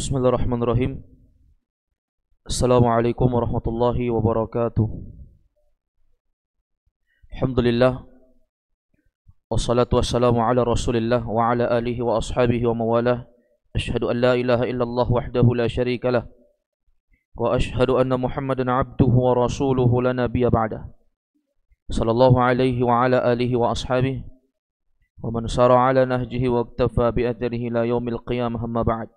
Bismillahirrahmanirrahim. Assalamualaikum warahmatullahi wabarakatuh. Alhamdulillah. Wassalatu wassalamu ala rasulillah wa ala alihi wa ashabihi wa mawalah. Ashhadu an la ilaha illallah wahdahu la syarika lah. Wa ashhadu anna Muhammadan abduhu wa rasuluhu la nabiyya ba'dah. Sallallahu alaihi wa ala alihi wa ashabihi wa man sara ala nahjihi wa iktafa bi atharihi la yaumil qiyamah, amma ba'd.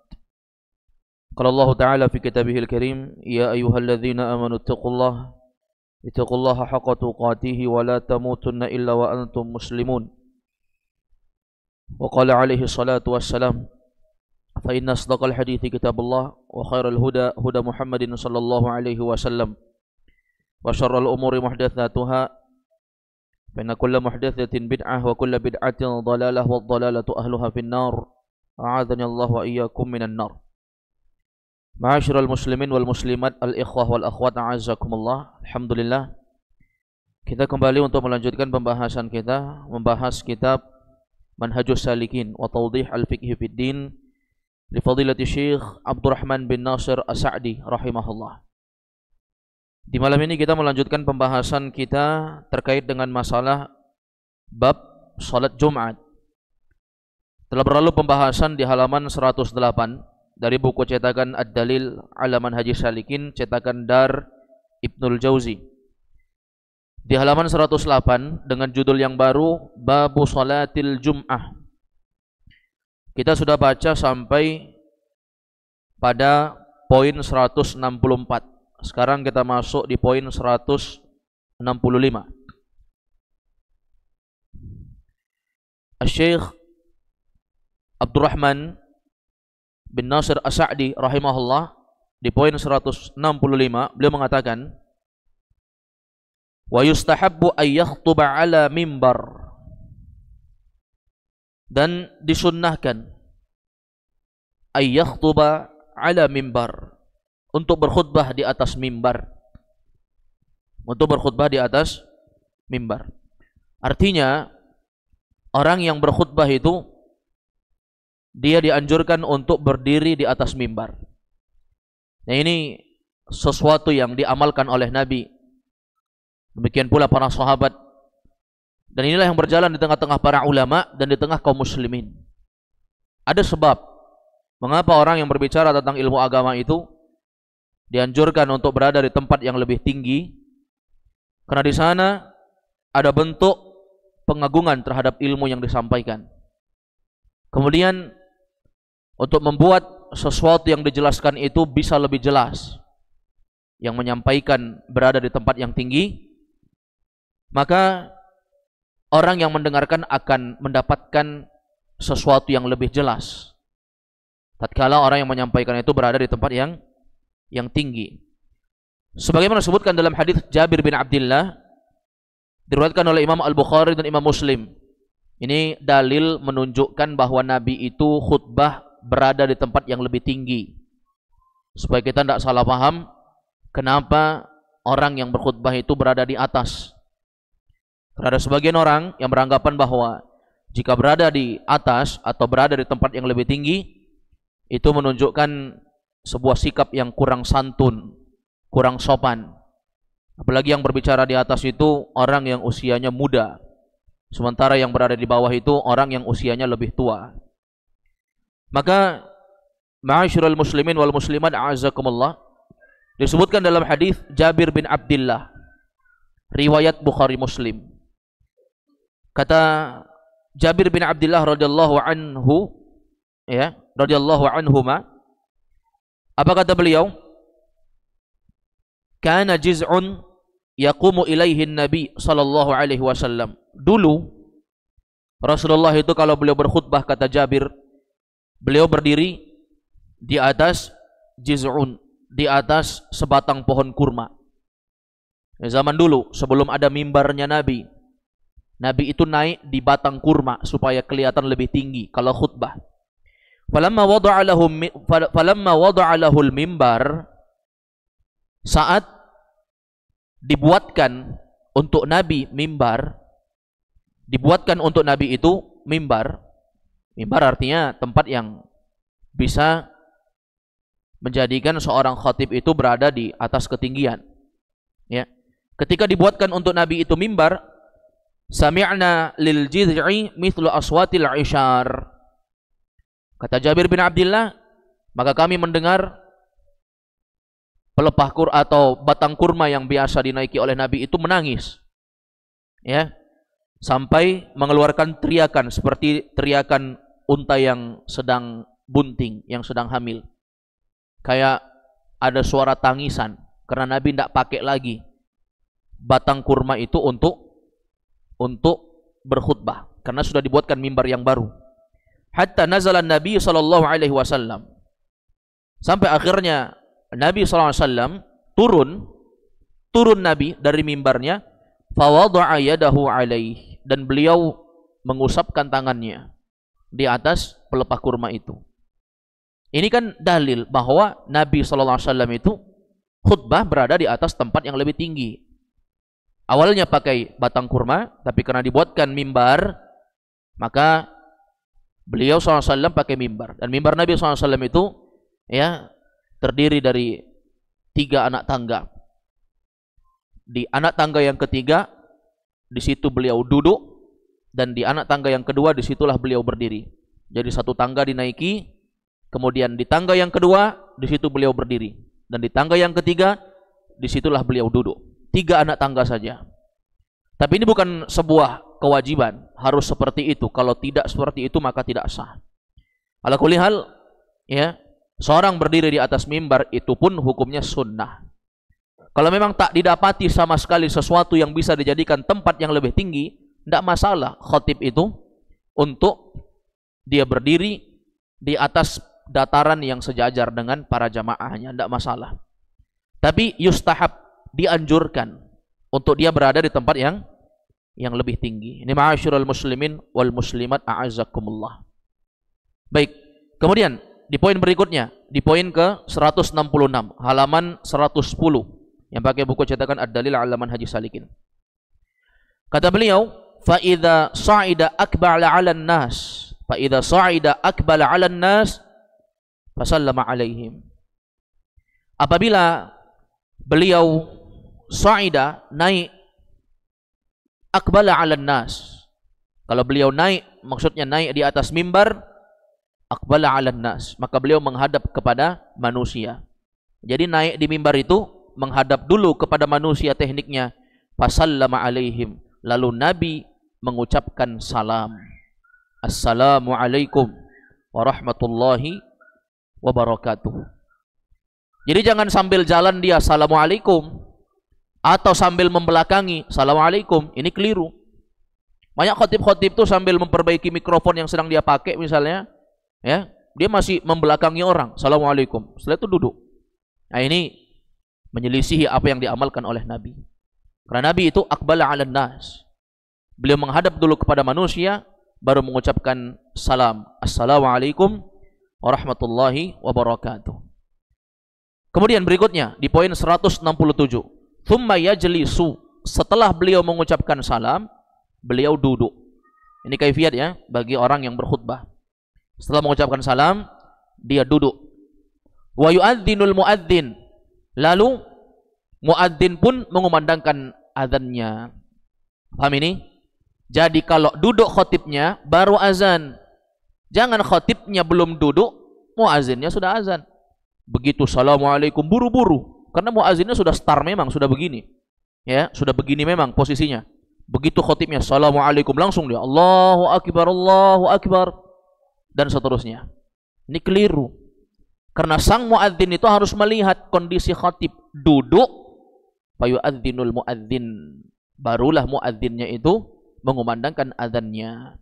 قال الله تعالى في كتابه الكريم: يا أيها الذين آمنوا اتقوا الله حق تقاته ولا تموتن إلا وأنتم مسلمون. وقال عليه الصلاة والسلام: فإن أصدق الحديث كتاب الله وخير الهدى هدى محمد صلى الله عليه وسلم وشر الأمور محدثاتها فإن كل محدثة بدعة وكل بدعة ضلالة والضلالة أهلها في النار. أعاذني الله وإياكم من النار. Ma'asyiral muslimin wal muslimat, al-ikhwah wal akhwat, a'azzakumullah. Alhamdulillah, kita kembali untuk melanjutkan pembahasan kita, membahas kitab Manhajus Salikin wa Tawdih al-Fiqh fid Din li Fadilati Syekh Abdurrahman bin Nasir As-Sa'di rahimahullah. Di malam ini kita melanjutkan pembahasan kita terkait dengan masalah bab salat Jumat. Telah berlalu pembahasan di halaman 108 dari buku cetakan Ad-Dalil ala Manhajis Salikin, cetakan Dar Ibnul Jauzi. Di halaman 108 dengan judul yang baru, Babu Salatil Jum'ah. Kita sudah baca sampai pada poin 164. Sekarang kita masuk di poin 165. Syekh Abdurrahman bin Nasir As-Sa'di rahimahullah di poin 165 beliau mengatakan, wa yustahabbu ay yakhtuba ala mimbar, dan disunnahkan ay yakhtuba ala mimbar, untuk berkhutbah di atas mimbar, untuk berkhutbah di atas mimbar. Artinya orang yang berkhutbah itu dia dianjurkan untuk berdiri di atas mimbar. Nah, ini sesuatu yang diamalkan oleh Nabi. Demikian pula para sahabat. Dan inilah yang berjalan di tengah-tengah para ulama dan di tengah kaum muslimin. Ada sebab mengapa orang yang berbicara tentang ilmu agama itu dianjurkan untuk berada di tempat yang lebih tinggi. Karena di sana ada bentuk pengagungan terhadap ilmu yang disampaikan. Kemudian untuk membuat sesuatu yang dijelaskan itu bisa lebih jelas, yang menyampaikan berada di tempat yang tinggi, maka orang yang mendengarkan akan mendapatkan sesuatu yang lebih jelas tatkala orang yang menyampaikan itu berada di tempat yang tinggi. Sebagaimana disebutkan dalam hadis Jabir bin Abdullah, diriwayatkan oleh Imam Al-Bukhari dan Imam Muslim. Ini dalil menunjukkan bahwa Nabi itu khutbah berada di tempat yang lebih tinggi. Supaya kita tidak salah paham kenapa orang yang berkhutbah itu berada di atas. Karena ada sebagian orang yang beranggapan bahwa jika berada di atas atau berada di tempat yang lebih tinggi, itu menunjukkan sebuah sikap yang kurang santun, kurang sopan. Apalagi yang berbicara di atas itu orang yang usianya muda, sementara yang berada di bawah itu orang yang usianya lebih tua. Maka ma'asyiral muslimin wal muslimat, a'azakumullah, disebutkan dalam hadis Jabir bin Abdullah, riwayat Bukhari Muslim. Kata Jabir bin Abdullah radhiyallahu anhu, ya, radhiyallahu anhuma, apa kata beliau? Kana jiz'un yaqumu ilaihi nabi sallallahu alaihi wasallam. Dulu Rasulullah itu kalau beliau berkhutbah, kata Jabir, beliau berdiri di atas jiz'un, di atas sebatang pohon kurma. Zaman dulu sebelum ada mimbarnya Nabi, Nabi itu naik di batang kurma supaya kelihatan lebih tinggi kalau khutbah. Falamma wada'a lahul mimbar, saat dibuatkan untuk Nabi mimbar, dibuatkan untuk Nabi itu mimbar. Mimbar artinya tempat yang bisa menjadikan seorang khatib itu berada di atas ketinggian. Ya. Ketika dibuatkan untuk Nabi itu mimbar, sami'na lil jiz'i mithlu aswatil ishar. Kata Jabir bin Abdullah, maka kami mendengar pelepah kurma atau batang kurma yang biasa dinaiki oleh Nabi itu menangis. Ya. Sampai mengeluarkan teriakan seperti teriakan unta yang sedang bunting, yang sedang hamil. Kayak ada suara tangisan karena Nabi tidak pakai lagi batang kurma itu untuk berkhutbah karena sudah dibuatkan mimbar yang baru. Hatta nazalan Nabi sallallahu alaihi wasallam. Sampai akhirnya Nabi sallallahu alaihi wasallam turun Nabi dari mimbarnya, fa wada'a yadahu alaihi, dan beliau mengusapkan tangannya di atas pelepah kurma itu. Ini kan dalil bahwa Nabi sallallahu alaihi wasallam itu khutbah berada di atas tempat yang lebih tinggi. Awalnya pakai batang kurma, tapi karena dibuatkan mimbar, maka beliau SAW pakai mimbar. Dan mimbar Nabi SAW itu ya terdiri dari 3 anak tangga. Di anak tangga yang ketiga, di situ beliau duduk, dan di anak tangga yang kedua, disitulah beliau berdiri. Jadi satu tangga dinaiki, kemudian di tangga yang kedua, di situ beliau berdiri, dan di tangga yang ketiga, disitulah beliau duduk. 3 anak tangga saja. Tapi ini bukan sebuah kewajiban harus seperti itu. Kalau tidak seperti itu maka tidak sah. Ala kulli hal, ya, seorang berdiri di atas mimbar itu pun hukumnya sunnah. Kalau memang tak didapati sama sekali sesuatu yang bisa dijadikan tempat yang lebih tinggi, tidak masalah khatib itu untuk dia berdiri di atas dataran yang sejajar dengan para jamaahnya, tidak masalah. Tapi yustahab, dianjurkan untuk dia berada di tempat yang lebih tinggi. Ini ma'asyiral muslimin wal muslimat a'azzakumullah. Baik, kemudian di poin berikutnya, di poin ke 166, halaman 110, yang pakai buku cetakan Ad-Dalil Alaman Haji Salikin. Kata beliau, fa idza sa'ida akbala 'alan nas, fa idza sa'ida akbala 'alan nas fasallama 'alaihim. Apabila beliau sa'ida, naik, akbala 'alan nas. Kalau beliau naik, maksudnya naik di atas mimbar, akbala 'alan nas, maka beliau menghadap kepada manusia. Jadi naik di mimbar itu menghadap dulu kepada manusia tekniknya, fasallama 'alaihim, lalu Nabi mengucapkan salam. Assalamu alaikum warahmatullahi wabarakatuh. Jadi jangan sambil jalan dia assalamualaikum, atau sambil membelakangi assalamualaikum, ini keliru. Banyak khotib-khotib tuh sambil memperbaiki mikrofon yang sedang dia pakai misalnya, ya, dia masih membelakangi orang assalamualaikum, setelah itu duduk. Nah, ini menyelisihi apa yang diamalkan oleh Nabi. Karena Nabi itu akbala 'alan nas, beliau menghadap dulu kepada manusia, baru mengucapkan salam, assalamualaikum warahmatullahi wabarakatuh. Kemudian berikutnya di poin 167, thumma yajlisu, setelah beliau mengucapkan salam, beliau duduk. Ini kaifiat ya bagi orang yang berkhutbah. Setelah mengucapkan salam, dia duduk. Wa yu'adzinul muadzin, lalu muadzin pun mengumandangkan azannya. Paham ini? Jadi kalau duduk khatibnya baru azan. Jangan khatibnya belum duduk, muazzinnya sudah azan. Begitu assalamualaikum buru-buru, karena muazzinnya sudah start, memang sudah begini. Ya, sudah begini memang posisinya. Begitu khatibnya assalamualaikum, langsung dia Allahu akbar dan seterusnya. Ini keliru. Karena sang muadzin itu harus melihat kondisi khatib duduk, fayu'adzinul muadzin, barulah muadzinnya itu mengumandangkan azannya.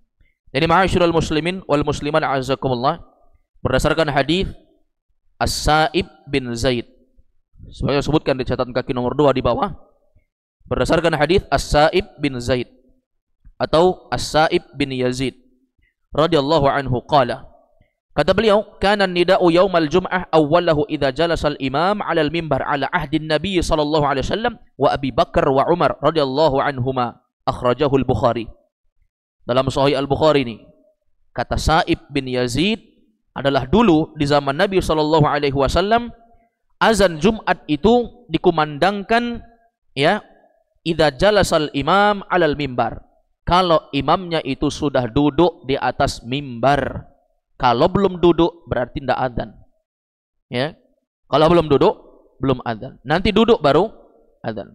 Jadi ma'asyiral muslimin wal muslimat a'azzakumullah, berdasarkan hadis As-Sa'ib bin Zaid, saya sebutkan di catatan kaki nomor 2 di bawah, berdasarkan hadis As-Sa'ib bin Zaid atau As-Sa'ib bin Yazid radhiyallahu anhu qala, kata beliau, kana nida'u yaumal jum'ah awwalahu idza jalasa al-imam 'ala al-mimbar 'ala ahdi an-nabi sallallahu alaihi wasallam wa Abi Bakar wa Umar radhiyallahu anhuma, akhrajahu al-Bukhari. Dalam Sahih Al-Bukhari ini, kata Sa'ib bin Yazid, adalah dulu di zaman Nabi sallallahu alaihi wasallam azan Jumat itu dikumandangkan ya idza jalasal imam 'alal mimbar. Kalau imamnya itu sudah duduk di atas mimbar. Kalau belum duduk berarti tidak adzan. Ya. Kalau belum duduk belum adzan. Nanti duduk baru adzan.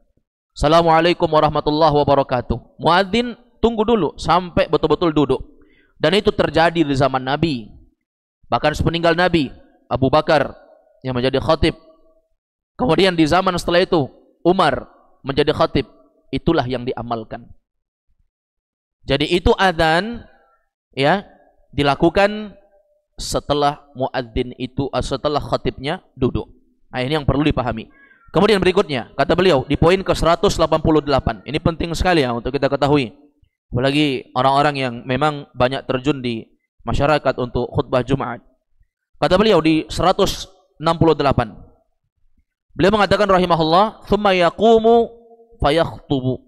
Assalamualaikum warahmatullahi wabarakatuh. Muadzin tunggu dulu sampai betul-betul duduk. Dan itu terjadi di zaman Nabi. Bahkan sepeninggal Nabi, Abu Bakar yang menjadi khatib. Kemudian di zaman setelah itu Umar menjadi khatib. Itulah yang diamalkan. Jadi itu adzan ya dilakukan setelah muadzin itu setelah khatibnya duduk. Nah, ini yang perlu dipahami. Kemudian berikutnya kata beliau di poin ke-188. Ini penting sekali ya untuk kita ketahui. Apalagi orang-orang yang memang banyak terjun di masyarakat untuk khutbah Jumat. Kata beliau di 168. Beliau mengatakan rahimahullah, "Tsumma yaqumu fayakhtubu."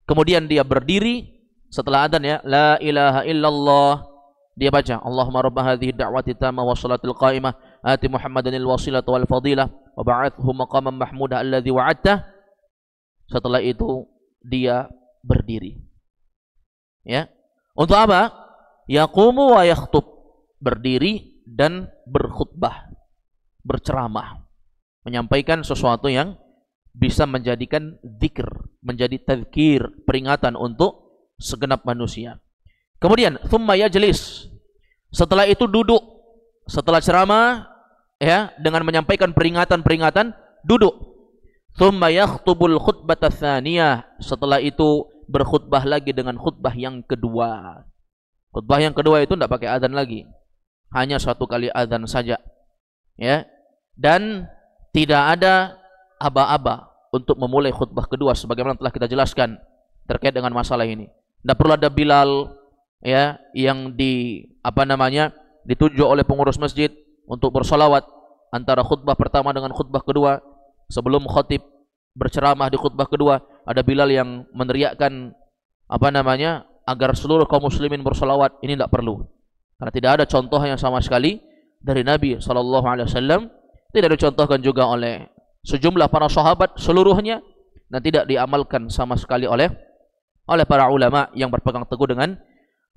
Kemudian dia berdiri setelah adzan ya, la ilaha illallah, dia baca, Allahumma rabb hadhihi da'wati tammah wa salatil qa'imah ati Muhammadanil wasilata wal fadilah wa ba'athhu maqaman mahmudah alladzi wa'adta. Setelah itu dia berdiri. Ya. Untuk apa? Yaqumu wa yakhtub, berdiri dan berkhutbah, berceramah, menyampaikan sesuatu yang bisa menjadikan zikir, menjadi tadzkir, peringatan untuk segenap manusia. Kemudian thumma yajlis, setelah itu duduk, setelah ceramah ya dengan menyampaikan peringatan-peringatan, duduk. Thumma yakhtubul khutbata tsaniyah, setelah itu berkhutbah lagi dengan khutbah yang kedua. Khutbah yang kedua itu tidak pakai adzan lagi, hanya satu kali adzan saja ya, dan tidak ada aba-aba untuk memulai khutbah kedua sebagaimana telah kita jelaskan terkait dengan masalah ini. Tidak perlu ada Bilal ya yang ditunjuk oleh pengurus masjid untuk bersolawat antara khutbah pertama dengan khutbah kedua. Sebelum khatib berceramah di khutbah kedua, ada Bilal yang meneriakkan agar seluruh kaum muslimin bersolawat. Ini tidak perlu, karena tidak ada contoh yang sama sekali dari Nabi SAW. Tidak dicontohkan juga oleh sejumlah para sahabat seluruhnya, dan tidak diamalkan sama sekali oleh para ulama yang berpegang teguh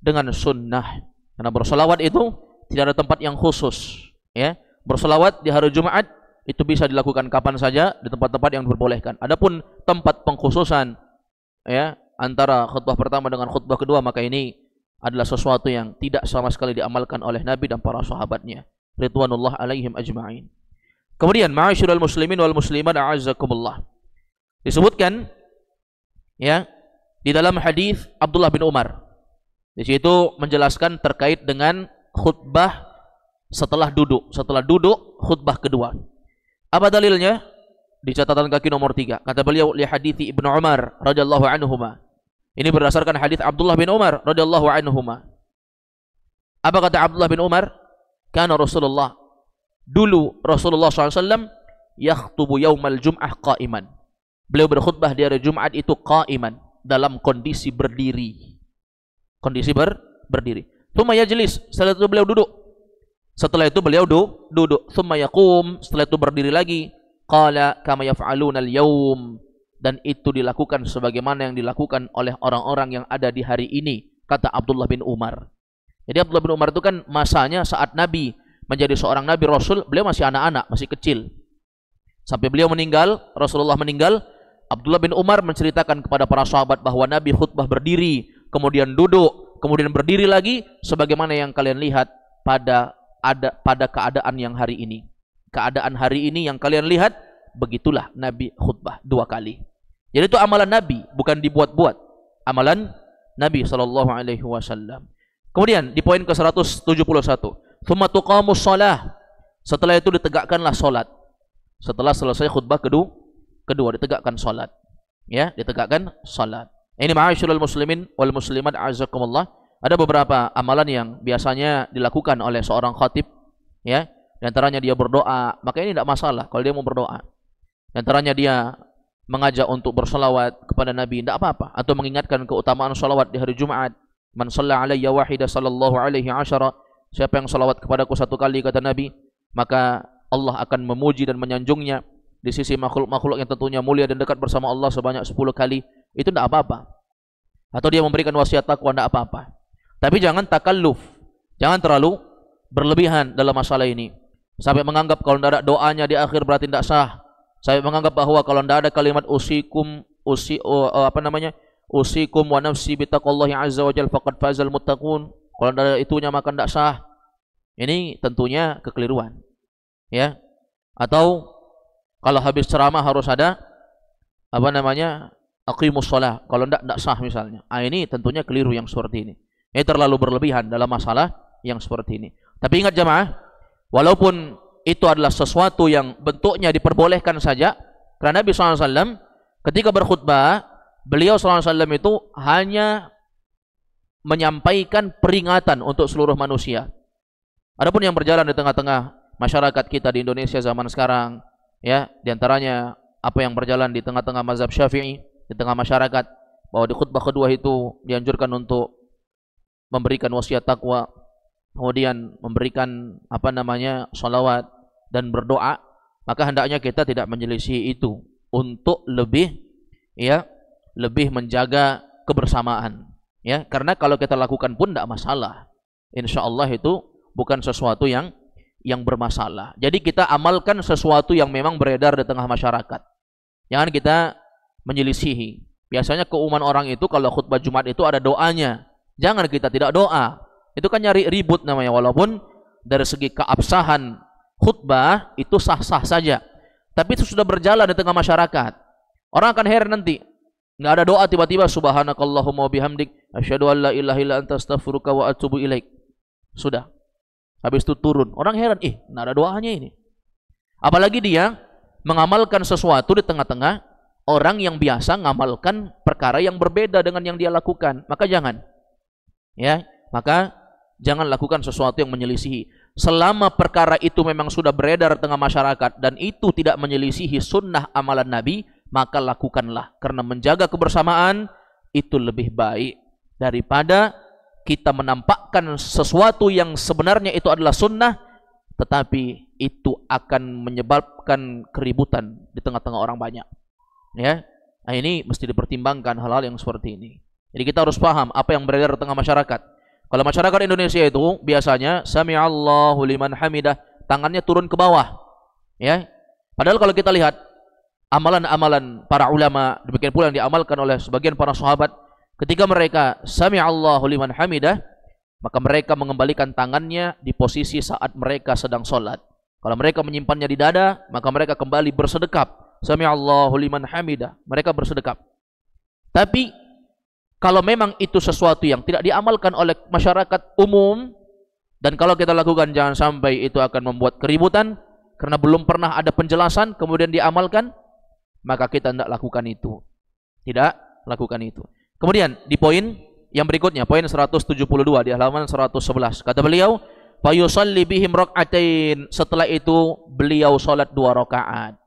dengan sunnah. Karena bersolawat itu tidak ada tempat yang khusus ya. Bersolawat di hari Jumat itu bisa dilakukan kapan saja di tempat-tempat yang diperbolehkan. Adapun tempat pengkhususan ya antara khutbah pertama dengan khutbah kedua, maka ini adalah sesuatu yang tidak sama sekali diamalkan oleh Nabi dan para sahabatnya ridwanullah alaihim ajma'in. Kemudian ma'asyiral muslimin wal muslimat a'azzakumullah, disebutkan ya di dalam hadis Abdullah bin Umar. Di situ menjelaskan terkait dengan khutbah setelah duduk khutbah kedua. Apa dalilnya? Di catatan kaki nomor 3. Kata beliau li hadits Ibnu Umar radhiyallahu anhuma. Ini berdasarkan hadis Abdullah bin Umar radhiyallahu anhuma. Apa kata Abdullah bin Umar? Kana Rasulullah, dulu Rasulullah SAW yakhtubu yaumal jum'ah qa'iman. Beliau berkhutbah di hari Jumat itu qa'iman, dalam kondisi berdiri. Kondisi berdiri. Tsumma yajlis, setelah itu beliau duduk. Setelah itu beliau duduk. Tsumma yaqum, setelah itu berdiri lagi. Qala kama yaf'aluna al-yawm, dan itu dilakukan sebagaimana yang dilakukan oleh orang-orang yang ada di hari ini, kata Abdullah bin Umar. Jadi Abdullah bin Umar itu kan masanya saat Nabi menjadi seorang Nabi Rasul, beliau masih anak-anak, masih kecil. Sampai beliau meninggal, Rasulullah meninggal, Abdullah bin Umar menceritakan kepada para sahabat bahwa Nabi khutbah berdiri, kemudian duduk, kemudian berdiri lagi, sebagaimana yang kalian lihat pada keadaan yang hari ini. Keadaan hari ini yang kalian lihat, begitulah Nabi khutbah 2 kali. Jadi itu amalan Nabi, bukan dibuat-buat. Amalan Nabi SAW. Kemudian di poin ke-171, tsumma tuqamus shalah, setelah itu ditegakkanlah salat. Setelah selesai khutbah kedua ditegakkan salat. Ya, ditegakkan salat. Ini ma'asyiral muslimin wal muslimat a'azzakumullah. Ada beberapa amalan yang biasanya dilakukan oleh seorang khatib ya. Di antaranya dia berdoa, maka ini tidak masalah kalau dia mau berdoa. Di antaranya dia mengajak untuk bersolawat kepada Nabi, tidak apa-apa. Atau mengingatkan keutamaan solawat di hari Jumat. Man shalla alayya wahida sallallahu alaihi asyara siapa yang salawat kepadaku 1 kali, kata Nabi, maka Allah akan memuji dan menyanjungnya di sisi makhluk-makhluk yang tentunya mulia dan dekat bersama Allah sebanyak 10 kali. Itu tidak apa-apa. Atau dia memberikan wasiat takwa, tidak apa-apa. Tapi jangan takalluf, jangan terlalu berlebihan dalam masalah ini. Sampai menganggap kalau tidak ada doanya di akhir berarti tidak sah. Sampai menganggap bahwa kalau tidak ada kalimat usikum wa nafsi bitaqwallahi azza wa jalla faqad fazal muttaqun, kalau tidak ada itunya maka tidak sah. Ini tentunya kekeliruan. Ya. Atau kalau habis ceramah harus ada aqimus shalah, kalau tidak sah misalnya. Ini tentunya keliru yang seperti ini. Ini terlalu berlebihan dalam masalah yang seperti ini. Tapi ingat jamaah, walaupun itu adalah sesuatu yang bentuknya diperbolehkan saja, karena Nabi SAW ketika berkhutbah, beliau SAW itu hanya menyampaikan peringatan untuk seluruh manusia. Adapun yang berjalan di tengah-tengah masyarakat kita di Indonesia zaman sekarang, ya, diantaranya apa yang berjalan di tengah-tengah mazhab Syafi'i, di tengah masyarakat, bahwa di khutbah kedua itu dianjurkan untuk memberikan wasiat takwa, kemudian memberikan sholawat dan berdoa, maka hendaknya kita tidak menyelisih itu untuk lebih menjaga kebersamaan, ya, karena kalau kita lakukan pun tidak masalah, insya Allah itu bukan sesuatu yang bermasalah. Jadi kita amalkan sesuatu yang memang beredar di tengah masyarakat, jangan kita menyelisihi. Biasanya keumuman orang itu kalau khutbah Jumat itu ada doanya, jangan kita tidak doa, itu kan nyari ribut namanya. Walaupun dari segi keabsahan khutbah itu sah-sah saja, tapi itu sudah berjalan di tengah masyarakat, orang akan heran nanti nggak ada doa, tiba-tiba subhanakallahumma wa bihamdik asyhadu an la ilaha illa anta astaghfiruka wa atubu ilaik, sudah habis itu turun, orang heran, nggak ada doanya ini. Apalagi dia mengamalkan sesuatu di tengah-tengah orang yang biasa ngamalkan perkara yang berbeda dengan yang dia lakukan, maka jangan lakukan sesuatu yang menyelisihi. Selama perkara itu memang sudah beredar di tengah masyarakat dan itu tidak menyelisihi sunnah amalan Nabi, maka lakukanlah, karena menjaga kebersamaan itu lebih baik daripada kita menampakkan sesuatu yang sebenarnya itu adalah sunnah, tetapi itu akan menyebabkan keributan di tengah-tengah orang banyak. Ya, nah ini mesti dipertimbangkan hal-hal yang seperti ini. Jadi kita harus paham apa yang beredar di tengah masyarakat. Kalau masyarakat Indonesia itu biasanya sami'allahu liman hamidah, tangannya turun ke bawah, ya. Padahal kalau kita lihat amalan-amalan para ulama, demikian pula yang diamalkan oleh sebagian para sahabat, ketika mereka sami'allahu liman hamidah, maka mereka mengembalikan tangannya di posisi saat mereka sedang sholat. Kalau mereka menyimpannya di dada, maka mereka kembali bersedekap. Sami'allahu liman hamidah, mereka bersedekap. Tapi kalau memang itu sesuatu yang tidak diamalkan oleh masyarakat umum, dan kalau kita lakukan jangan sampai itu akan membuat keributan karena belum pernah ada penjelasan kemudian diamalkan, maka kita tidak lakukan itu. Tidak lakukan itu. Kemudian di poin yang berikutnya, poin 172 di halaman 111, kata beliau, fa yusalli bihim rak'atain, setelah itu beliau salat 2 rakaat.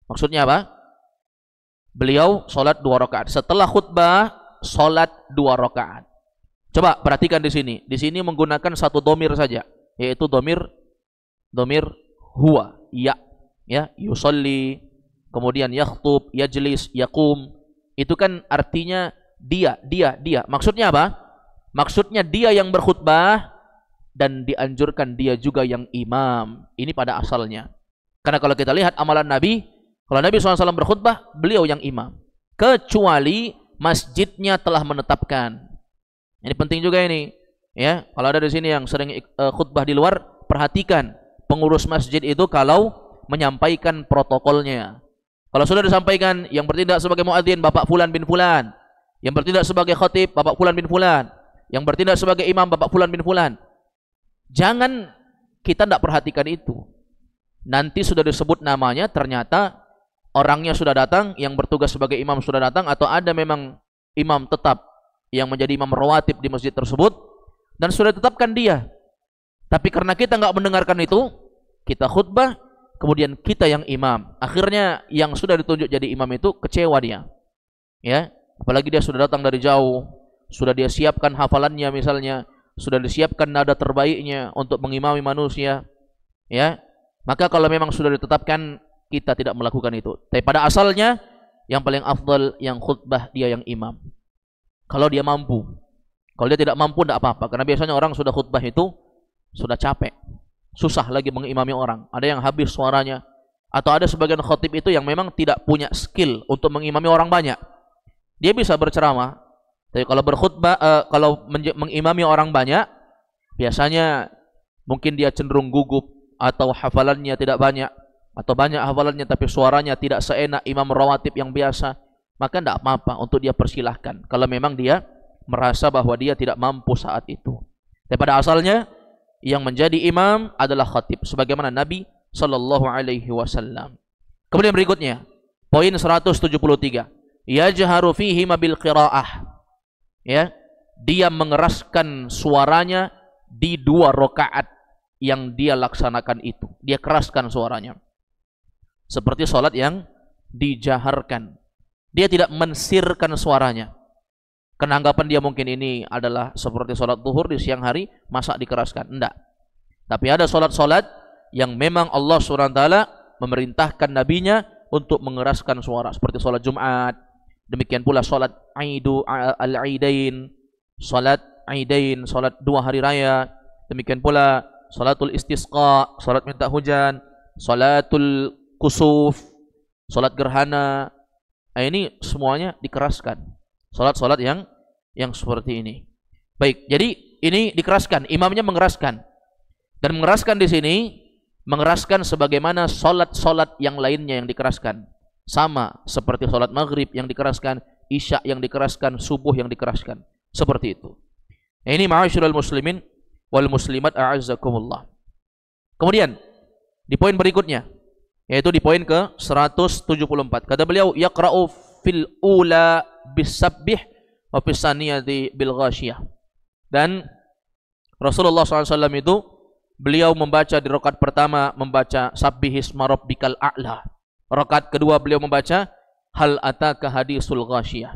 Maksudnya apa? Beliau salat 2 rakaat. Setelah khutbah salat 2 rakaat. Coba perhatikan di sini. Di sini menggunakan satu domir saja, yaitu domir huwa, ya, yusalli, kemudian yakhtub, yajlis, yaqum. Itu kan artinya dia. Maksudnya apa? Maksudnya dia yang berkhutbah dan dianjurkan dia juga yang imam. Ini pada asalnya. Karena kalau kita lihat amalan Nabi, kalau Nabi SAW berkhutbah, beliau yang imam. Kecuali masjidnya telah menetapkan. Ini penting juga ini. Ya, kalau ada di sini yang sering khutbah di luar, perhatikan pengurus masjid itu kalau menyampaikan protokolnya. Kalau sudah disampaikan, yang bertindak sebagai muadzin Bapak Fulan bin Fulan, yang bertindak sebagai khatib Bapak Fulan bin Fulan, yang bertindak sebagai imam Bapak Fulan bin Fulan. Jangan kita tidak perhatikan itu. Nanti sudah disebut namanya, ternyata orangnya sudah datang, yang bertugas sebagai imam sudah datang, atau ada memang imam tetap yang menjadi imam rawatib di masjid tersebut dan sudah ditetapkan dia. Tapi karena kita nggak mendengarkan itu, kita khutbah, kemudian kita yang imam. Akhirnya yang sudah ditunjuk jadi imam itu kecewa dia. Ya, apalagi dia sudah datang dari jauh, sudah dia siapkan hafalannya misalnya, sudah disiapkan nada terbaiknya untuk mengimami manusia, ya, maka kalau memang sudah ditetapkan, kita tidak melakukan itu. Tapi pada asalnya yang paling afdal yang khutbah dia yang imam. Kalau dia mampu. Kalau dia tidak mampu tidak apa-apa, karena biasanya orang sudah khutbah itu sudah capek, susah lagi mengimami orang. Ada yang habis suaranya, atau ada sebagian khatib itu yang memang tidak punya skill untuk mengimami orang banyak. Dia bisa berceramah, tapi kalau berkhutbah, kalau mengimami orang banyak, biasanya mungkin dia cenderung gugup, atau hafalannya tidak banyak, atau banyak hafalannya tapi suaranya tidak seenak imam rawatib yang biasa. Maka tidak apa-apa untuk dia persilahkan kalau memang dia merasa bahwa dia tidak mampu saat itu. Tapi pada asalnya yang menjadi imam adalah khatib, sebagaimana Nabi sallallahu alaihi wasallam. Kemudian berikutnya, poin 173. Yajharu fihi bil qiraah. Ya, dia mengeraskan suaranya di 2 rakaat yang dia laksanakan itu. Dia keraskan suaranya. Seperti salat yang dijaharkan. Dia tidak mensirkan suaranya. Karena anggapan dia mungkin ini adalah seperti salat zuhur di siang hari, masa dikeraskan? Enggak. Tapi ada salat-salat yang memang Allah SWT memerintahkan nabinya untuk mengeraskan suara, seperti salat Jumat. Demikian pula salat al-Aidain, salat Aidain, salat 2 hari raya. Demikian pula salatul istisqa, salat minta hujan, salatul kusuf, salat gerhana. Nah, ini semuanya dikeraskan. Salat-salat yang seperti ini. Baik, jadi ini dikeraskan, imamnya mengeraskan. Dan mengeraskan di sini, mengeraskan sebagaimana salat-salat yang lainnya yang dikeraskan. Sama seperti salat maghrib yang dikeraskan, isya yang dikeraskan, subuh yang dikeraskan. Seperti itu. Nah, ini ma'asyiral muslimin wal muslimat a'azzakumullah. Kemudian di poin berikutnya, yaitu di poin ke 174. Kata beliau, yaqra'u fil ula bisabbih wa fis saniyati bil ghasyiyah. Dan Rasulullah SAW itu beliau membaca di rakaat pertama membaca sabbihisma rabbikal a'la. Rakaat kedua beliau membaca hal ataka hadisul ghasyiyah.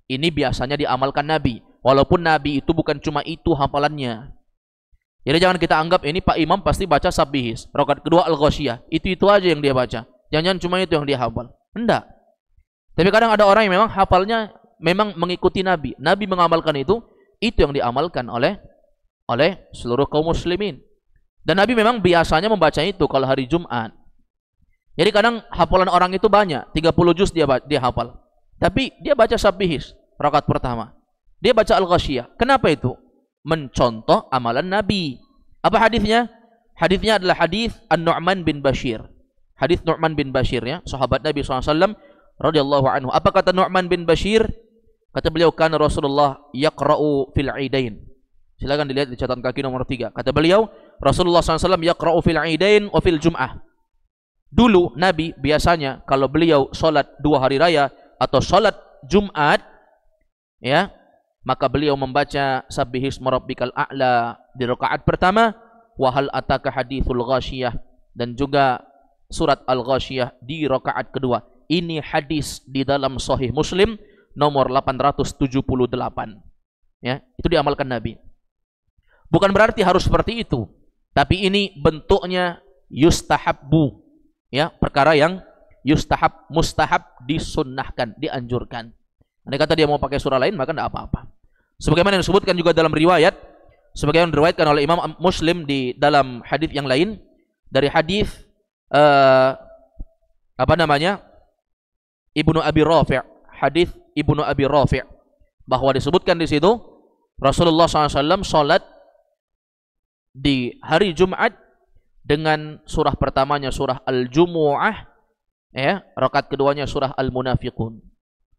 Ini biasanya diamalkan Nabi, walaupun Nabi itu bukan cuma itu hafalannya. Jadi jangan kita anggap ini Pak Imam pasti baca sabbihis, rakaat kedua al-ghasyiyah, itu aja yang dia baca. Jangan cuma itu yang dia hafal. Enggak. Tapi kadang ada orang yang memang hafalnya memang mengikuti Nabi. Nabi mengamalkan itu yang diamalkan oleh seluruh kaum muslimin. Dan Nabi memang biasanya membaca itu kalau hari Jumat. Jadi kadang hafalan orang itu banyak, 30 juz dia hafal. Tapi dia baca sabbihis rakaat pertama. Dia baca al-ghasyiyah. Kenapa itu? Mencontoh amalan Nabi. Apa hadisnya? Hadisnya adalah hadis An-Nu'man bin Bashir. Hadis Nu'man bin Bashir, ya, sahabat Nabi SAW radhiyallahu anhu. Apa kata Nu'man bin Bashir? Kata beliau, kan Rasulullah yaqra'u fil aidain. Silakan dilihat di catatan kaki nomor 3. Kata beliau, Rasulullah SAW yaqra'u fil aidain wa fil jum'ah. Dulu Nabi biasanya kalau beliau salat 2 hari raya atau salat Jumat, ya, maka beliau membaca sabbihisma rabbikal a'la di rakaat pertama, wa hal ataka hadithul ghasyiyah, dan juga surat al-ghasyiyah di rakaat kedua. Ini hadis di dalam Sahih Muslim nomor 878. Ya, itu diamalkan Nabi. Bukan berarti harus seperti itu, tapi ini bentuknya yustahabbu, ya, perkara yang mustahab, disunnahkan, dianjurkan. Andai kata dia mau pakai surah lain, maka tidak apa-apa. Sebagaimana yang disebutkan juga dalam riwayat, sebagaimana diriwayatkan oleh Imam Muslim di dalam hadis yang lain, dari hadis Ibnu Abi Rafi', hadis Ibnu Abi Rafi', bahwa disebutkan di situ Rasulullah SAW salat di hari Jumat dengan surah pertamanya surah Al-Jumu'ah, ya, rakaat keduanya surah Al-Munafiqun.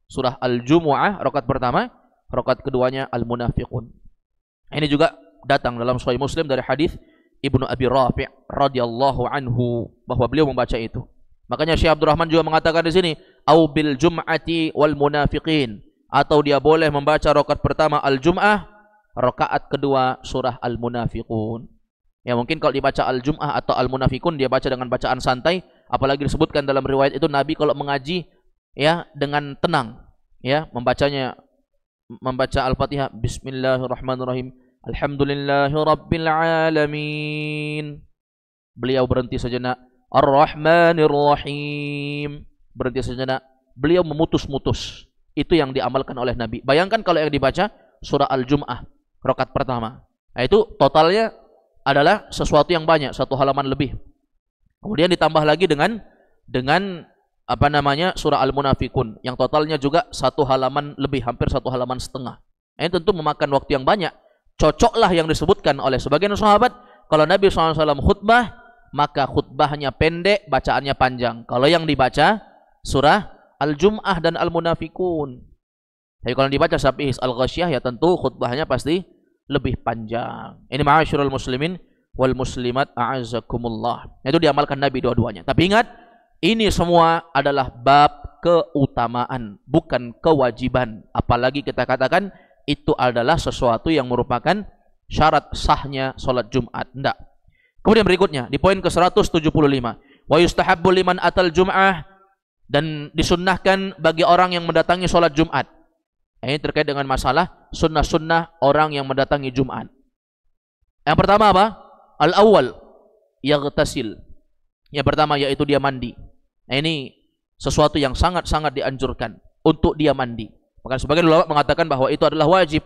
Surah Al-Jumu'ah rakaat pertama, rakaat keduanya Al-Munafiqun. Ini juga datang dalam Sahih Muslim dari hadis Ibnu Abi Rafi' radhiyallahu anhu bahwa beliau membaca itu. Makanya Syekh Abdul Rahman juga mengatakan di sini, au bil jum'ati wal munafiqin, atau dia boleh membaca rakaat pertama Al-Jum'ah, rakaat kedua surah Al-Munafiqun. Ya, mungkin kalau dibaca Al-Jum'ah atau Al-Munafiqun dia baca dengan bacaan santai, apalagi disebutkan dalam riwayat itu Nabi kalau mengaji, ya, dengan tenang, ya, membaca Al-Fatihah, Bismillahirrahmanirrahim, Alhamdulillahi Rabbil Alamin. Beliau berhenti sejenak. Ar-Rahmanir Rahim. Berhenti sejenak. Beliau memutus-mutus. Itu yang diamalkan oleh Nabi. Bayangkan kalau yang dibaca surah Al-Jum'ah, rakaat pertama. Nah, itu totalnya adalah sesuatu yang banyak, satu halaman lebih. Kemudian ditambah lagi dengan surah Al-Munafikun yang totalnya juga satu halaman lebih, hampir satu halaman setengah. Ini tentu memakan waktu yang banyak. Cocoklah yang disebutkan oleh sebagian sahabat, kalau Nabi SAW khutbah, maka khutbahnya pendek, bacaannya panjang. Kalau yang dibaca surah Al-Jum'ah dan Al-Munafikun. Tapi kalau dibaca Sabihis Al-Ghasyiyah, ya tentu khutbahnya pasti lebih panjang. Ini ma'asyiral muslimin wal muslimat a'azzakumullah. Itu diamalkan Nabi dua-duanya. Tapi ingat, ini semua adalah bab keutamaan, bukan kewajiban. Apalagi kita katakan itu adalah sesuatu yang merupakan syarat sahnya sholat Jumat. Tidak. Kemudian berikutnya, di poin ke-175. Wa yustahabbu liman atal jum'ah, dan disunnahkan bagi orang yang mendatangi sholat Jumat. Ini terkait dengan masalah sunnah-sunnah orang yang mendatangi Jumat. Yang pertama apa? Al-awwal yaghtasil. Yang pertama yaitu dia mandi. Nah, ini sesuatu yang sangat-sangat dianjurkan untuk dia mandi. Maka sebagian ulama mengatakan bahwa itu adalah wajib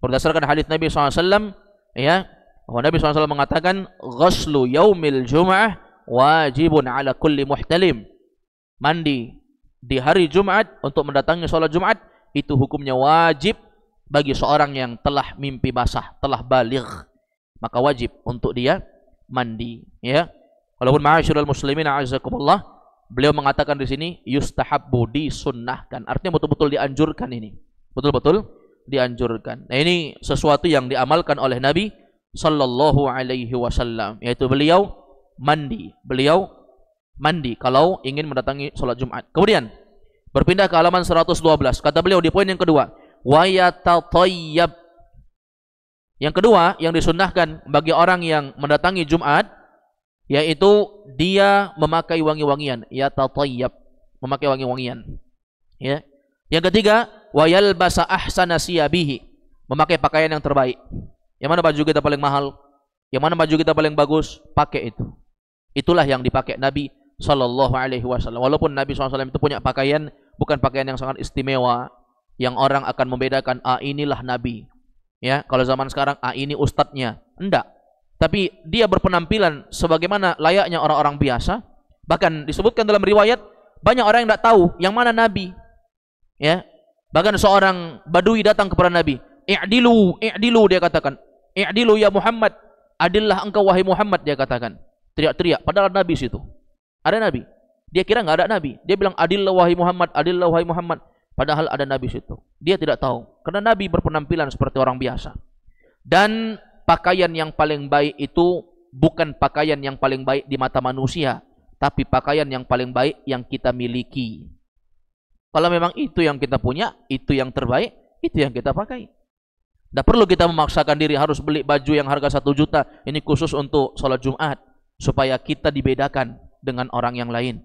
berdasarkan hadis Nabi SAW, ya, bahwa Nabi SAW mengatakan ghuslu yaumil jum'ah wajibun ala kulli muhtalim. Mandi di hari Jumat untuk mendatangi sholat Jumat itu hukumnya wajib bagi seorang yang telah mimpi basah, telah baligh, maka wajib untuk dia mandi, ya. Walaupun ma'asyiral muslimin a'azzakumullah, beliau mengatakan di sini yustahabbu, disunnahkan, artinya betul-betul dianjurkan. Ini betul-betul dianjurkan. Nah, ini sesuatu yang diamalkan oleh Nabi sallallahu alaihi wasallam, yaitu beliau mandi kalau ingin mendatangi sholat Jumat. Kemudian berpindah ke halaman 112. Kata beliau di poin yang kedua, wa yatatayyab. Yang kedua yang disunnahkan bagi orang yang mendatangi Jumat, yaitu dia memakai wangi-wangian. Yatatayyab, memakai wangi-wangian. Ya. Yang ketiga, wa yalbasa ahsana siyabihi, memakai pakaian yang terbaik. Yang mana baju kita paling mahal? Yang mana baju kita paling bagus? Pakai itu. Itulah yang dipakai Nabi Sallallahu Alaihi Wasallam. Walaupun Nabi SAW itu punya pakaian, bukan pakaian yang sangat istimewa, yang orang akan membedakan, inilah Nabi. Ya, kalau zaman sekarang, ini ustadznya. Enggak. Tapi dia berpenampilan sebagaimana layaknya orang-orang biasa. Bahkan disebutkan dalam riwayat, banyak orang yang tidak tahu yang mana Nabi. Ya, bahkan seorang Badui datang kepada Nabi. I'dilu, dia katakan. I'dilu ya Muhammad. Adillah engkau wahai Muhammad, dia katakan. Teriak-teriak. Padahal Nabi situ. Ada Nabi. Dia kira nggak ada Nabi. Dia bilang adillah wahai Muhammad, adillah wahai Muhammad. Padahal ada Nabi situ. Dia tidak tahu. Karena Nabi berpenampilan seperti orang biasa. Dan pakaian yang paling baik itu bukan pakaian yang paling baik di mata manusia, tapi pakaian yang paling baik yang kita miliki. Kalau memang itu yang kita punya, itu yang terbaik, itu yang kita pakai. Tidak perlu kita memaksakan diri harus beli baju yang harga 1 juta. Ini khusus untuk sholat Jumat, supaya kita dibedakan dengan orang yang lain.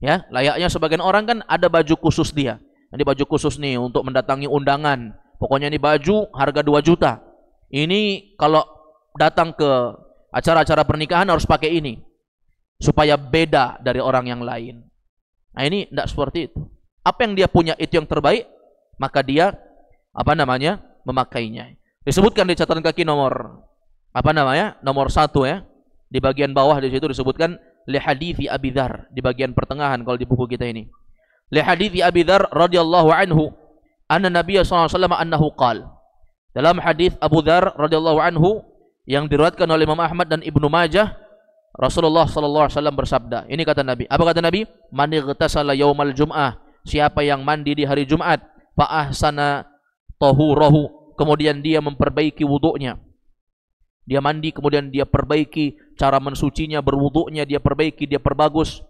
Ya, layaknya sebagian orang kan ada baju khusus dia. Ini baju khusus nih untuk mendatangi undangan. Pokoknya ini baju harga 2 juta. Ini kalau datang ke acara-acara pernikahan harus pakai ini. Supaya beda dari orang yang lain. Nah, ini tidak seperti itu. Apa yang dia punya itu yang terbaik, maka dia memakainya. Disebutkan di catatan kaki nomor nomor 1, ya. Di bagian bawah di situ disebutkan li hadithi Abi Dzar, di bagian pertengahan kalau di buku kita ini. Li hadithi Abi Dzar radhiyallahu anhu anna Nabiy sallallahu alaihi wasallam annahu qala. Dalam hadis Abu Dzar radhiyallahu anhu yang diriwayatkan oleh Imam Ahmad dan Ibnu Majah, Rasulullah sallallahu alaihi wasallam bersabda. Ini kata Nabi. Apa kata Nabi? Man ightasala yaumal jum'ah, siapa yang mandi di hari Jumat, fa ahsana tahurahu, kemudian dia memperbaiki wudunya. Dia mandi kemudian dia perbaiki cara mensucinya, berwudunya dia perbaiki, dia perbagus.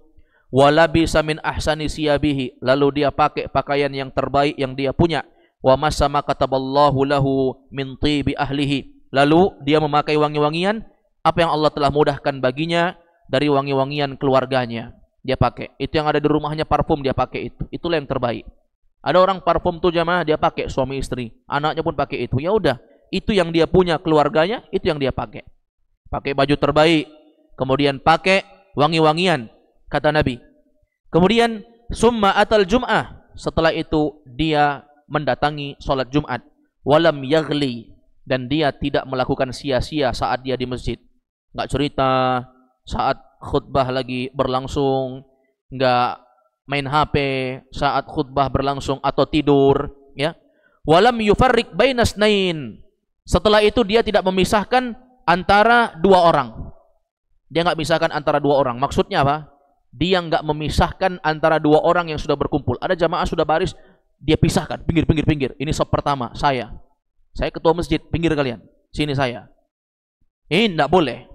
Walabisa min ahsani siyabihi, lalu dia pakai pakaian yang terbaik yang dia punya. Wa masama kataballahu lahu min tibi ahlihi, lalu dia memakai wangi-wangian apa yang Allah telah mudahkan baginya dari wangi-wangian keluarganya. Dia pakai. Itu yang ada di rumahnya parfum dia pakai itu. Itulah yang terbaik. Ada orang parfum tuh jamaah dia pakai, suami istri, anaknya pun pakai itu. Ya udah, itu yang dia punya, keluarganya, itu yang dia pakai. Pakai baju terbaik, kemudian pakai wangi-wangian, kata Nabi. Kemudian summa atal jum'ah, setelah itu dia mendatangi sholat Jumat, walam yaghli, dan dia tidak melakukan sia-sia saat dia di masjid. Nggak cerita saat khutbah lagi berlangsung, nggak main HP saat khutbah berlangsung atau tidur, ya. Walam yufarriq bainas nain, setelah itu dia tidak memisahkan antara dua orang. Dia nggak misahkan antara dua orang. Maksudnya apa? Dia nggak memisahkan antara dua orang yang sudah berkumpul. Ada jamaah sudah baris, dia pisahkan, pinggir. Ini sop pertama, saya ketua masjid, pinggir kalian, sini saya. Ini tidak boleh.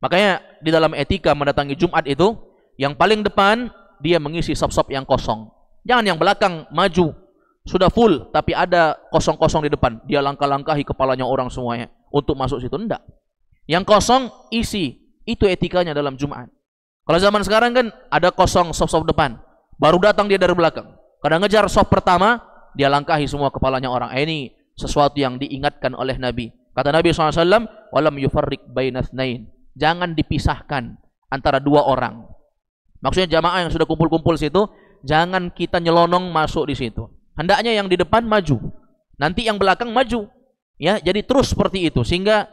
Makanya di dalam etika mendatangi Jumat itu, yang paling depan dia mengisi sop-sop yang kosong. Jangan yang belakang maju, sudah full, tapi ada kosong-kosong di depan. Dia langkah-langkahi kepalanya orang semuanya untuk masuk situ. Tidak. Yang kosong isi. Itu etikanya dalam Jumat. Kalau zaman sekarang kan ada kosong sop-sop depan, baru datang dia dari belakang. Kadang ngejar sop pertama, dia langkahi semua kepalanya orang. Ini sesuatu yang diingatkan oleh Nabi. Kata Nabi SAW, walam yufarriq bainatsnain. Jangan dipisahkan antara dua orang. Maksudnya jamaah yang sudah kumpul-kumpul situ, jangan kita nyelonong masuk di situ. Hendaknya yang di depan maju, nanti yang belakang maju. Ya, jadi terus seperti itu, sehingga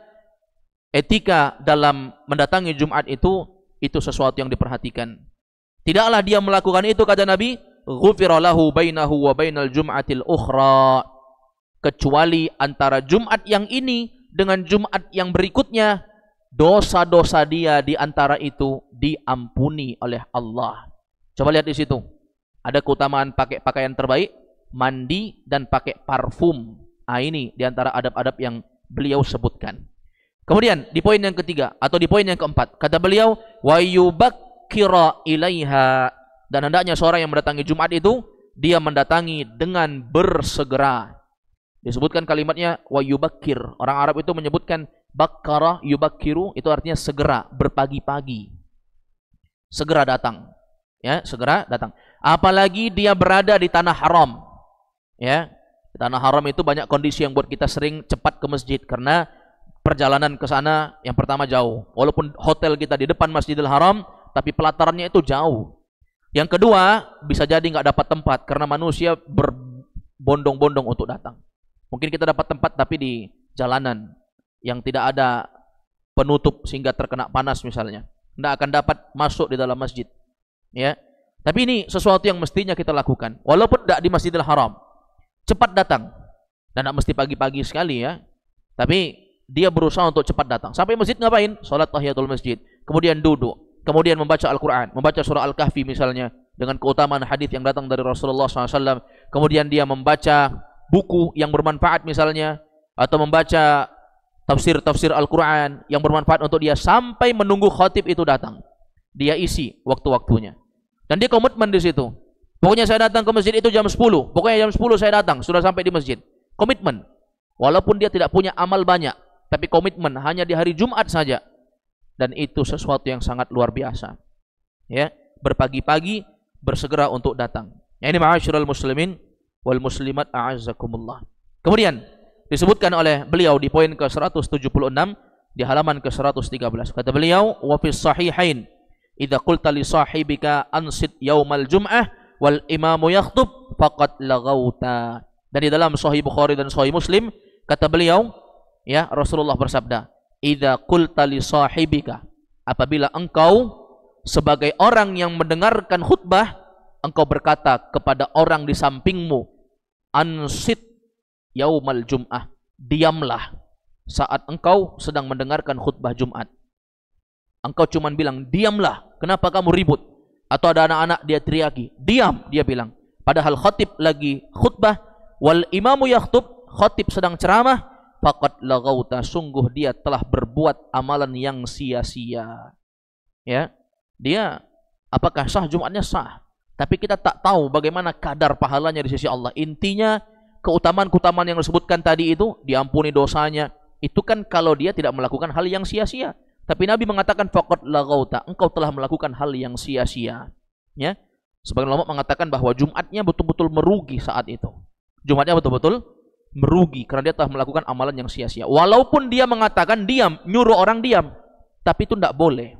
etika dalam mendatangi Jumat itu sesuatu yang diperhatikan. Tidaklah dia melakukan itu, kata Nabi, ghufira lahu bainahu wa bainal jum'atil ukhra, kecuali antara Jumat yang ini dengan Jumat yang berikutnya, dosa-dosa dia di antara itu diampuni oleh Allah. Coba lihat di situ. Ada keutamaan pakai pakaian terbaik, mandi dan pakai parfum. Ini di antara adab-adab yang beliau sebutkan. Kemudian di poin yang ketiga atau di poin yang keempat, kata beliau, wa yubakkira ilaiha, dan hendaknya seorang yang mendatangi Jumat itu dia mendatangi dengan bersegera. Disebutkan kalimatnya wa yubakkir. Orang Arab itu menyebutkan bakkara yubakkiru, itu artinya segera, berpagi-pagi. Segera datang. Ya, segera datang. Apalagi dia berada di tanah haram. Ya, di tanah haram itu banyak kondisi yang buat kita sering cepat ke masjid karena perjalanan ke sana yang pertama jauh. Walaupun hotel kita di depan Masjidil Haram, tapi pelatarannya itu jauh. Yang kedua, bisa jadi nggak dapat tempat karena manusia berbondong-bondong untuk datang. Mungkin kita dapat tempat tapi di jalanan yang tidak ada penutup sehingga terkena panas misalnya. Nggak akan dapat masuk di dalam masjid. Ya. Tapi ini sesuatu yang mestinya kita lakukan. Walaupun tidak di Masjidil Haram. Cepat datang. Dan tidak mesti pagi-pagi sekali ya. Tapi dia berusaha untuk cepat datang. Sampai masjid ngapain? Salat tahiyatul masjid. Kemudian duduk. Kemudian membaca Al-Quran. Membaca surah Al-Kahfi misalnya. Dengan keutamaan hadis yang datang dari Rasulullah SAW. Kemudian dia membaca buku yang bermanfaat misalnya. Atau membaca tafsir Al-Quran yang bermanfaat untuk dia. Sampai menunggu khatib itu datang. Dia isi waktu-waktunya. Dan dia komitmen di situ. Pokoknya saya datang ke masjid itu jam 10. Pokoknya jam 10 saya datang. Sudah sampai di masjid. Komitmen. Walaupun dia tidak punya amal banyak. Tapi komitmen hanya di hari Jumat saja. Dan itu sesuatu yang sangat luar biasa. Ya, berpagi-pagi bersegera untuk datang. Ya, ini ma'asyiral muslimin wal muslimat a'azzakumullah. Kemudian disebutkan oleh beliau di poin ke-176 di halaman ke-113. Kata beliau, wa fis sahihain idza qulta li sahibika ansit yaumal jum'ah wal imamu yakhtub faqad laghauta. Dan di dalam Sahih Bukhari dan Sahih Muslim kata beliau, ya, Rasulullah bersabda, idza qulta li sahibika, apabila engkau sebagai orang yang mendengarkan khutbah, engkau berkata kepada orang di sampingmu, ansit yaumal jum'ah, diamlah saat engkau sedang mendengarkan khutbah Jumat. Engkau cuma bilang, diamlah, kenapa kamu ribut? Atau ada anak-anak dia teriaki, diam, dia bilang. Padahal khatib lagi khutbah, wal imamu yakhtub, khatib sedang ceramah, faqad laghauta, sungguh dia telah berbuat amalan yang sia-sia. Ya, dia apakah sah Jumatnya? Sah. Tapi kita tak tahu bagaimana kadar pahalanya di sisi Allah. Intinya keutamaan-keutamaan yang disebutkan tadi itu, diampuni dosanya, itu kan kalau dia tidak melakukan hal yang sia-sia. Tapi Nabi mengatakan faqad laghauta, engkau telah melakukan hal yang sia-sia. Ya. Sebagian ulama mengatakan bahwa Jumatnya betul-betul merugi saat itu. Jumatnya betul-betul merugi karena dia telah melakukan amalan yang sia-sia. Walaupun dia mengatakan diam, nyuruh orang diam, tapi itu tidak boleh.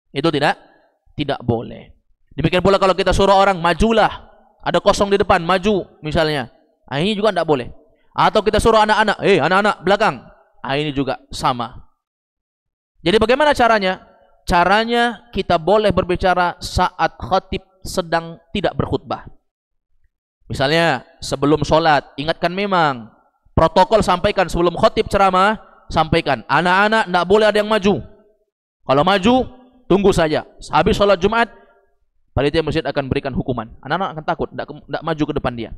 Itu tidak boleh. Demikian pula kalau kita suruh orang majulah, ada kosong di depan, maju misalnya. Nah, ini juga tidak boleh. Atau kita suruh anak-anak, anak-anak belakang. Nah, ini juga sama. Jadi bagaimana caranya? Caranya kita boleh berbicara saat khatib sedang tidak berkhutbah. Misalnya sebelum sholat, ingatkan memang. Protokol sampaikan sebelum khatib ceramah, sampaikan. Anak-anak tidak boleh ada yang maju. Kalau maju, tunggu saja. Habis sholat Jumat, panitia masjid akan berikan hukuman. Anak-anak akan takut, tidak maju ke depan dia.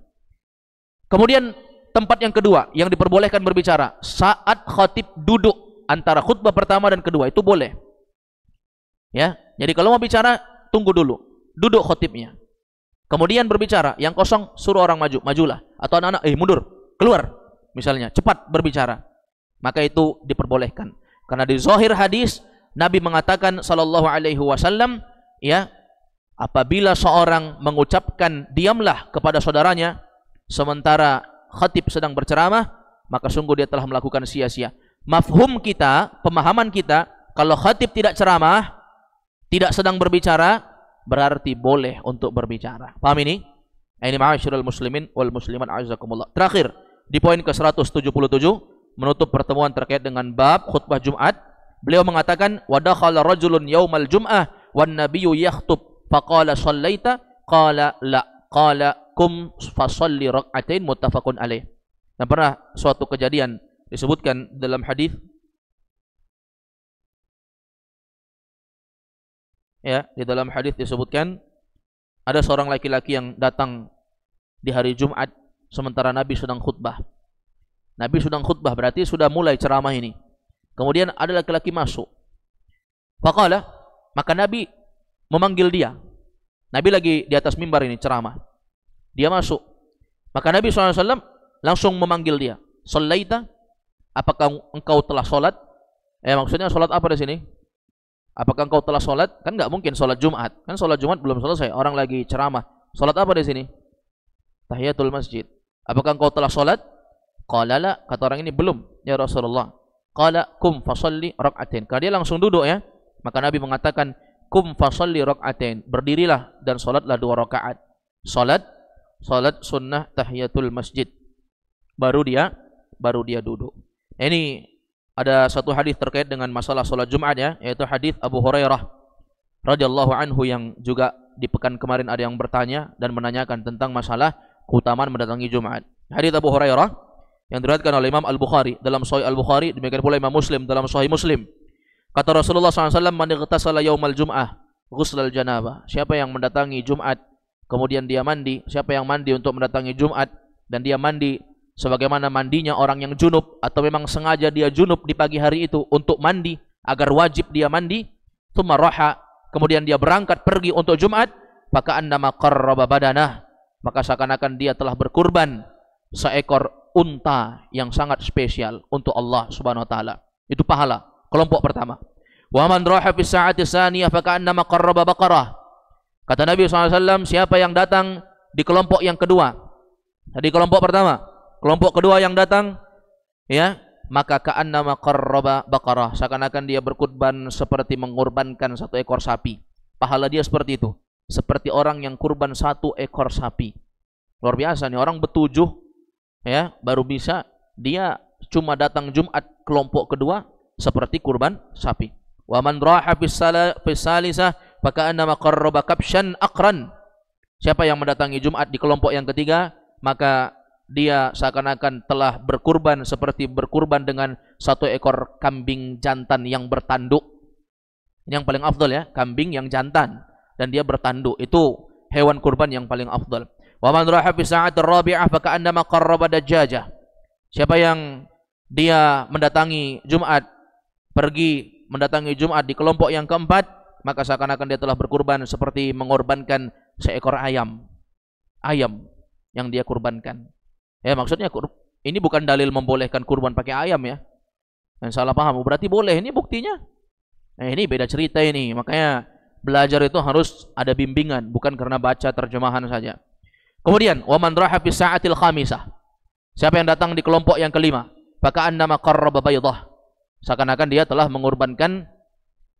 Kemudian tempat yang kedua, yang diperbolehkan berbicara, saat khatib duduk antara khutbah pertama dan kedua, itu boleh. Ya, jadi kalau mau bicara, tunggu dulu, duduk khatibnya. Kemudian berbicara, yang kosong suruh orang maju, majulah. Atau anak-anak, mundur, keluar, misalnya, cepat berbicara. Maka itu diperbolehkan. Karena di zahir hadis, Nabi mengatakan sallallahu alaihi wasallam, ya, apabila seorang mengucapkan diamlah kepada saudaranya sementara khatib sedang berceramah, maka sungguh dia telah melakukan sia-sia. Mafhum kita, pemahaman kita, kalau khatib tidak ceramah, tidak sedang berbicara, berarti boleh untuk berbicara. Paham ini? Ini ma'asyiral muslimin wal muslimat a'azakumullah. Terakhir, di poin ke-177, menutup pertemuan terkait dengan bab khutbah Jumat, beliau mengatakan, wa dakhala rajulun yaumal jum'ah wan nabiyyu yakhtub faqala shallaita qala la qala kum fasalli rak'atain muttafaqun alaih. Dan pernah suatu kejadian disebutkan dalam hadis, ya, di dalam hadis disebutkan ada seorang laki-laki yang datang di hari Jumat sementara Nabi sedang khutbah. Nabi sedang khutbah berarti sudah mulai ceramah ini. Kemudian ada laki-laki masuk. Faqala, maka Nabi memanggil dia. Nabi lagi di atas mimbar ini ceramah. Dia masuk. Maka Nabi SAW langsung memanggil dia. Shallaita, apakah engkau telah sholat? Maksudnya sholat apa di sini? Apakah engkau telah sholat? Kan nggak mungkin sholat Jumat. Kan sholat Jumat belum selesai. Orang lagi ceramah. Sholat apa di sini? Tahiyatul masjid. Apakah engkau telah sholat? Qala la, kata orang ini belum, ya Rasulullah. Qala kum fasalli rak'atain. Karena dia langsung duduk ya. Maka Nabi mengatakan kum fasalli rak'atain. Berdirilah dan sholatlah 2 rakaat. Sholat sunnah tahiyatul masjid. Baru dia duduk. Ini ada satu hadis terkait dengan masalah sholat Jumat ya, yaitu hadis Abu Hurairah radhiyallahu anhu yang juga di pekan kemarin ada yang bertanya dan menanyakan tentang masalah keutamaan mendatangi Jumat. Hadis Abu Hurairah yang diriwayatkan oleh Imam Al-Bukhari dalam Sahih Al-Bukhari, demikian pula Imam Muslim dalam Sahih Muslim. Kata Rasulullah SAW, man ightasala yaumal jum'ah ghuslal janabah. Siapa yang mendatangi Jumat kemudian dia mandi, siapa yang mandi untuk mendatangi Jumat dan dia mandi sebagaimana mandinya orang yang junub, atau memang sengaja dia junub di pagi hari itu untuk mandi agar wajib dia mandi, tsumma raha, kemudian dia berangkat pergi untuk Jumat, maka annama qarraba badanah, maka seakan-akan dia telah berkurban seekor unta yang sangat spesial untuk Allah Subhanahu wa taala. Itu pahala kelompok pertama. Wa man raha fi sa'ati tsaniyah fa ka'annama qarraba baqarah. Kata Nabi SAW, siapa yang datang di kelompok yang kedua. Tadi kelompok pertama, kelompok kedua yang datang, ya, maka ka'annama qarraba baqarah, seakan-akan dia berkurban seperti mengorbankan 1 ekor sapi. Pahala dia seperti itu, seperti orang yang kurban 1 ekor sapi. Luar biasa nih, orang bertujuh, ya, baru bisa dia cuma datang Jumat kelompok kedua seperti kurban sapi. Wa man raha fis salisah fa ka'annama qarraba kabshan aqran. Siapa yang mendatangi Jumat di kelompok yang ketiga, maka dia seakan-akan telah berkurban seperti berkurban dengan 1 ekor kambing jantan yang bertanduk. Ini yang paling afdal ya, kambing yang jantan dan dia bertanduk. Itu hewan kurban yang paling afdal. Wa man raha fi sa'atir rabi'ah fa ka'annama qarraba dajjajah. Siapa yang dia mendatangi Jumat, pergi mendatangi Jumat di kelompok yang keempat, maka seakan-akan dia telah berkurban seperti mengorbankan seekor ayam. Ayam yang dia kurbankan. Ya, maksudnya ini bukan dalil membolehkan kurban pakai ayam ya. Dan salah paham, berarti boleh. Ini buktinya. Nah, ini beda cerita ini. Makanya belajar itu harus ada bimbingan, bukan karena baca terjemahan saja. Kemudian, wa man raha fi sa'atil khamisah. Siapa yang datang di kelompok yang kelima? Faka'annama qarraba baydah. Seakan-akan dia telah mengorbankan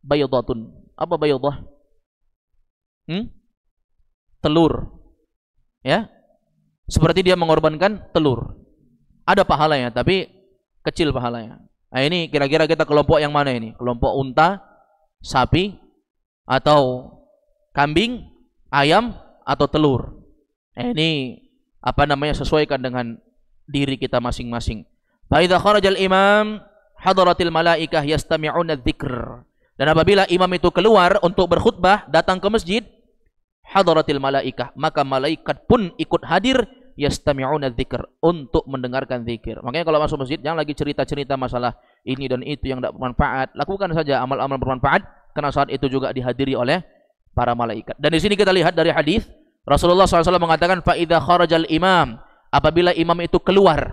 baydatun. Apa baydah? Telur. Ya. Seperti dia mengorbankan telur. Ada pahalanya, tapi kecil pahalanya. Nah, ini kira-kira kita kelompok yang mana ini? Kelompok unta, sapi, atau kambing, ayam, atau telur. Ini apa namanya, sesuaikan dengan diri kita masing-masing. Fa idza kharajal imam hadaratil malaikah yastami'una dzikr. Dan apabila imam itu keluar untuk berkhutbah, datang ke masjid, hadaratil malaikah, maka malaikat pun ikut hadir, yastami'una dzikr, untuk mendengarkan zikir. Makanya kalau masuk masjid jangan lagi cerita-cerita masalah ini dan itu yang tidak bermanfaat. Lakukan saja amal-amal bermanfaat, karena saat itu juga dihadiri oleh para malaikat. Dan di sini kita lihat dari hadis Rasulullah SAW mengatakan, fa idza kharajal imam, apabila imam itu keluar.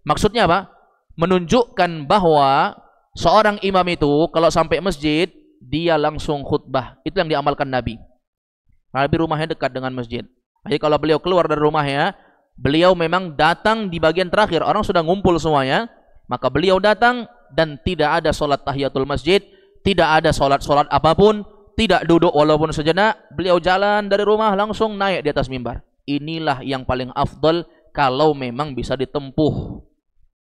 Maksudnya apa? Menunjukkan bahwa seorang imam itu kalau sampai masjid dia langsung khutbah. Itu yang diamalkan Nabi. Nabi rumahnya dekat dengan masjid. Jadi kalau beliau keluar dari rumahnya, beliau memang datang di bagian terakhir, orang sudah ngumpul semuanya, maka beliau datang dan tidak ada sholat tahiyatul masjid, tidak ada sholat apapun, tidak duduk walaupun sejenak, beliau jalan dari rumah langsung naik di atas mimbar. Inilah yang paling afdal kalau memang bisa ditempuh.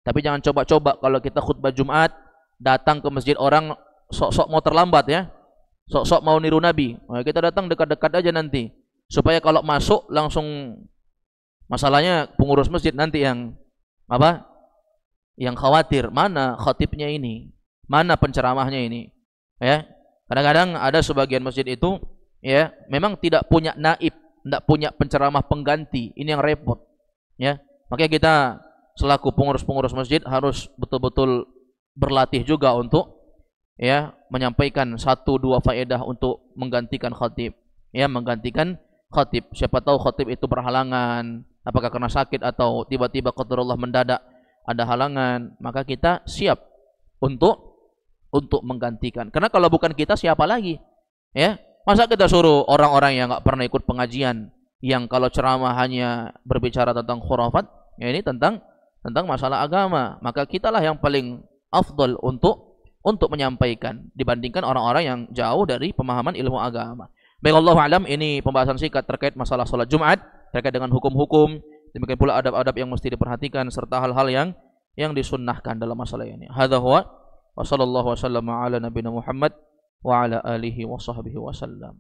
Tapi jangan coba-coba kalau kita khutbah Jumat, datang ke masjid orang sok-sok mau terlambat ya, sok-sok mau niru Nabi. Nah, kita datang dekat-dekat aja nanti, supaya kalau masuk langsung. Masalahnya pengurus masjid nanti yang apa? Yang khawatir, mana khatibnya ini? Mana penceramahnya ini? Ya. Kadang-kadang ada sebagian masjid itu ya, memang tidak punya naib, tidak punya penceramah pengganti. Ini yang repot. Ya. Makanya kita selaku pengurus-pengurus masjid harus betul-betul berlatih juga untuk ya menyampaikan 1-2 faedah untuk menggantikan khatib. Ya, menggantikan khatib. Siapa tahu khatib itu berhalangan, apakah karena sakit atau tiba-tiba qadarullah mendadak ada halangan, maka kita siap untuk menggantikan. Karena kalau bukan kita siapa lagi? Ya, masa kita suruh orang-orang yang nggak pernah ikut pengajian, yang kalau ceramah hanya berbicara tentang khurafat, ya ini tentang masalah agama, maka kitalah yang paling afdal untuk menyampaikan dibandingkan orang-orang yang jauh dari pemahaman ilmu agama. Baik, Allahu a'lam, ini pembahasan singkat terkait masalah salat Jumat, terkait dengan hukum-hukum, demikian pula adab-adab yang mesti diperhatikan serta hal-hal yang disunnahkan dalam masalah ini. Hadza huwa wa sallallahu wasallam ala nabiyina Muhammad wa ala alihi wa sahbihi wasallam.